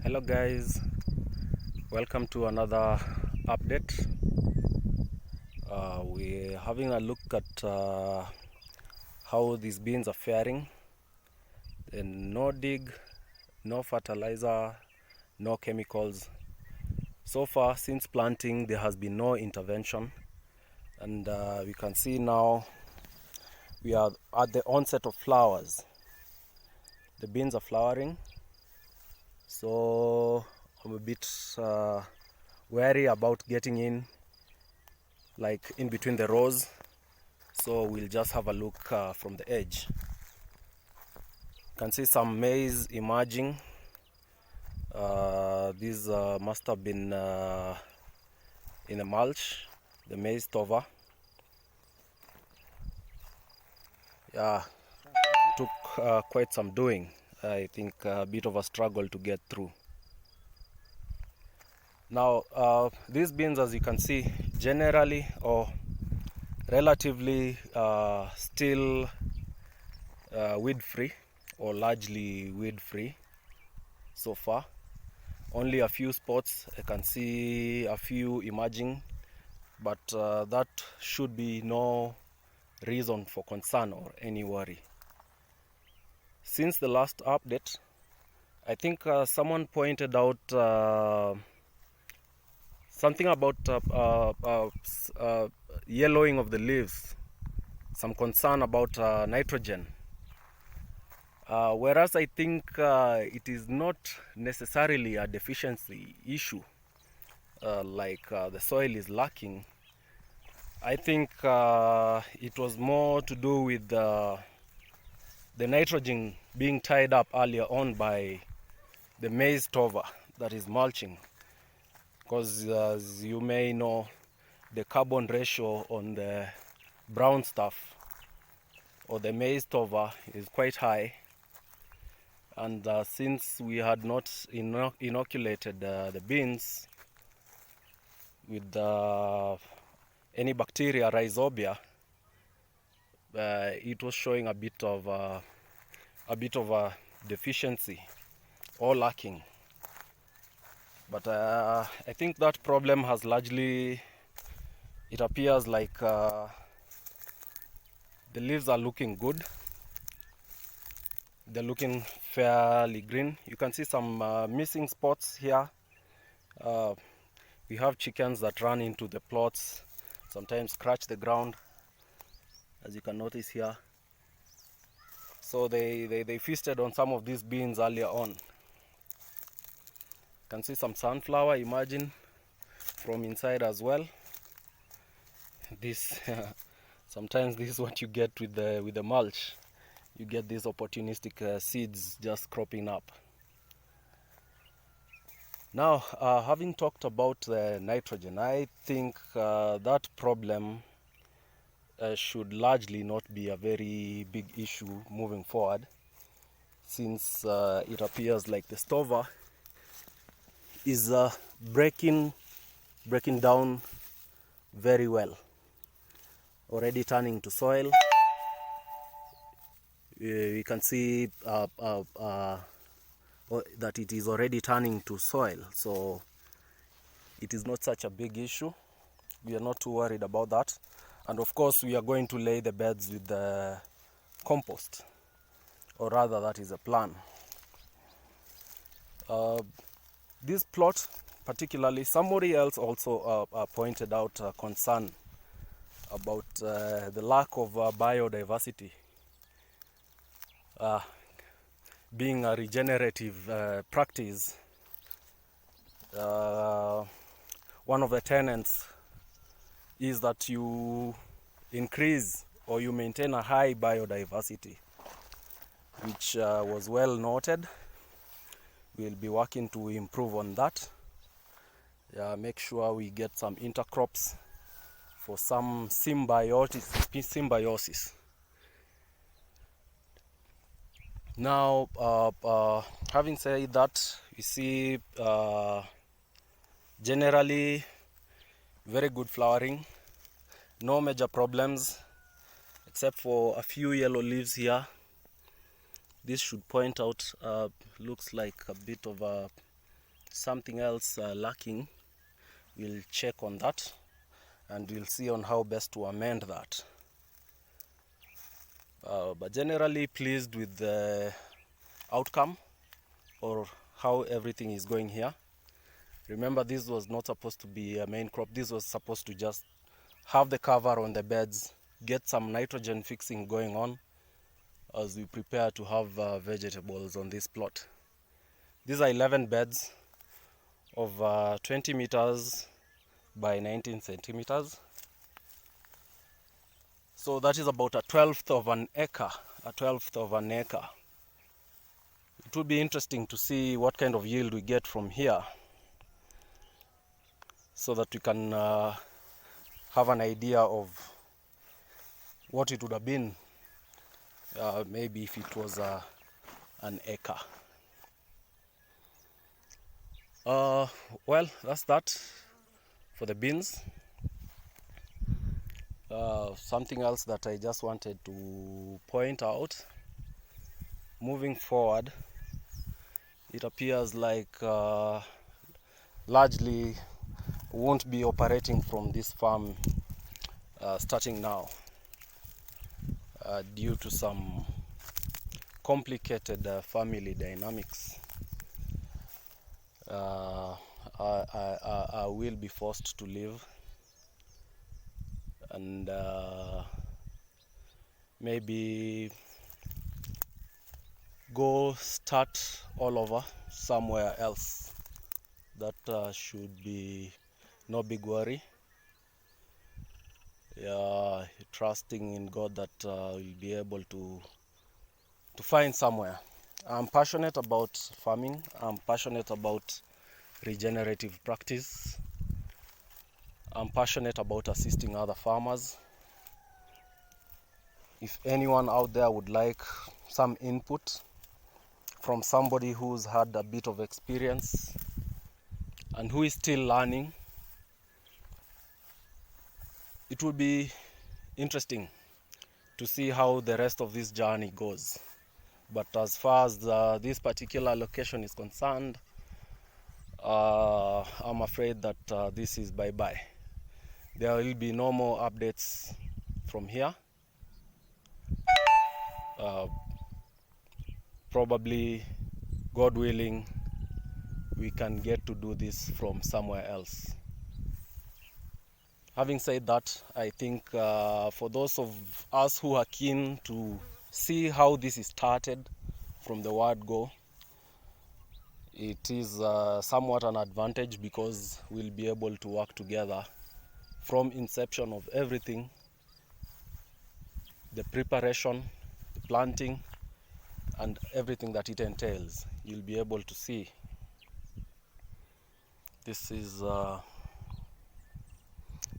Hello guys, welcome to another update. We're having a look at how these beans are faring. And no dig, no fertilizer, no chemicals. So far since planting there has been no intervention, and we can see now we are at the onset of flowers. The beans are flowering, so I'm a bit wary about getting in between the rows, so we'll just have a look from the edge. You can see some maize emerging. These must have been in a mulch, the maize tover. Yeah, took quite some doing. I think a bit of a struggle to get through. Now these beans, as you can see, generally or relatively still weed free, or largely weed free so far. Only a few spots, I can see a few emerging, but that should be no reason for concern or any worry. Since the last update, I think someone pointed out something about yellowing of the leaves, some concern about nitrogen. Whereas I think it is not necessarily a deficiency issue, the soil is lacking. I think it was more to do with the nitrogen being tied up earlier on by the maize tover that is mulching. Because as you may know, the carbon ratio on the brown stuff or the maize tover is quite high. And since we had not inoculated the beans with any bacteria, rhizobia, it was showing a bit of a deficiency or lacking. But I think that problem has largely, it appears like the leaves are looking good. They're looking fairly green. You can see some missing spots here. We have chickens that run into the plots, sometimes scratch the ground, as you can notice here. So they feasted on some of these beans earlier on. You can see some sunflower emerging from inside as well. This sometimes this is what you get with the mulch. You get these opportunistic seeds just cropping up. Now, having talked about the nitrogen, I think that problem should largely not be a very big issue moving forward, since it appears like the stover is breaking down very well, already turning to soil. We can see that it is already turning to soil, so it is not such a big issue. We are not too worried about that. And of course we are going to lay the beds with the compost, or rather that is a plan. This plot particularly, somebody else also pointed out a concern about the lack of biodiversity. Being a regenerative practice, one of the tenets is that you increase or you maintain a high biodiversity, which was well noted. We'll be working to improve on that. Make sure we get some intercrops for some symbiosis. Now, having said that, we see generally very good flowering, no major problems except for a few yellow leaves here. This should point out, looks like a bit of a something else lacking, we'll check on that and we'll see on how best to amend that. But generally pleased with the outcome or how everything is going here. Remember, this was not supposed to be a main crop. This was supposed to just have the cover on the beds, get some nitrogen fixing going on as we prepare to have vegetables on this plot. These are 11 beds of 20 meters by 19 centimeters. So that is about a 1/12 of an acre. A 1/12 of an acre. It would be interesting to see what kind of yield we get from here, so that we can have an idea of what it would have been maybe if it was an acre. Well, that's that for the beans. Something else that I just wanted to point out, moving forward, it appears like largely won't be operating from this farm starting now, due to some complicated family dynamics. I will be forced to leave and maybe go start all over somewhere else. That should be no big worry. Trusting in God that we'll be able to find somewhere. I'm passionate about farming. I'm passionate about regenerative practice. I'm passionate about assisting other farmers. If anyone out there would like some input from somebody who's had a bit of experience and who is still learning, it would be interesting to see how the rest of this journey goes. But as far as this particular location is concerned, I'm afraid that this is bye-bye. There will be no more updates from here. Probably, God willing, we can get to do this from somewhere else. Having said that, I think for those of us who are keen to see how this is started from the word go, it is somewhat an advantage because we'll be able to work together from inception of everything, the preparation, the planting, and everything that it entails. You'll be able to see. This is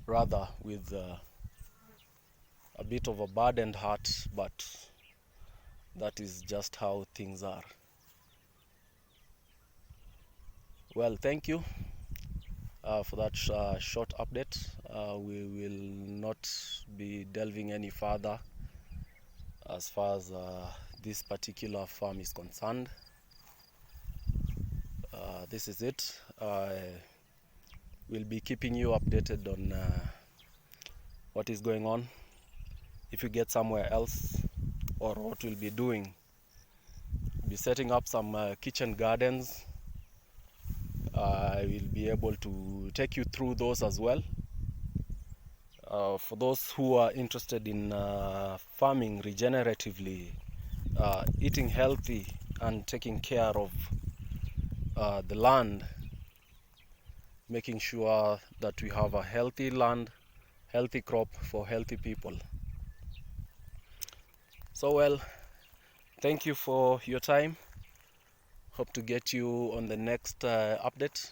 rather with a bit of a burdened heart, but that is just how things are. Well, thank you for that short update. We will not be delving any further as far as this particular farm is concerned. This is it. We'll be keeping you updated on what is going on. If you get somewhere else, or what we'll be doing, we'll be setting up some kitchen gardens. I will be able to take you through those as well. For those who are interested in farming regeneratively, eating healthy and taking care of the land, making sure that we have a healthy land, healthy crop for healthy people. So well, thank you for your time. Hope to get you on the next update,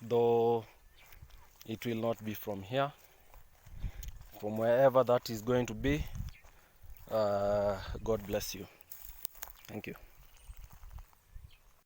though it will not be from here. From wherever that is going to be, God bless you. Thank you.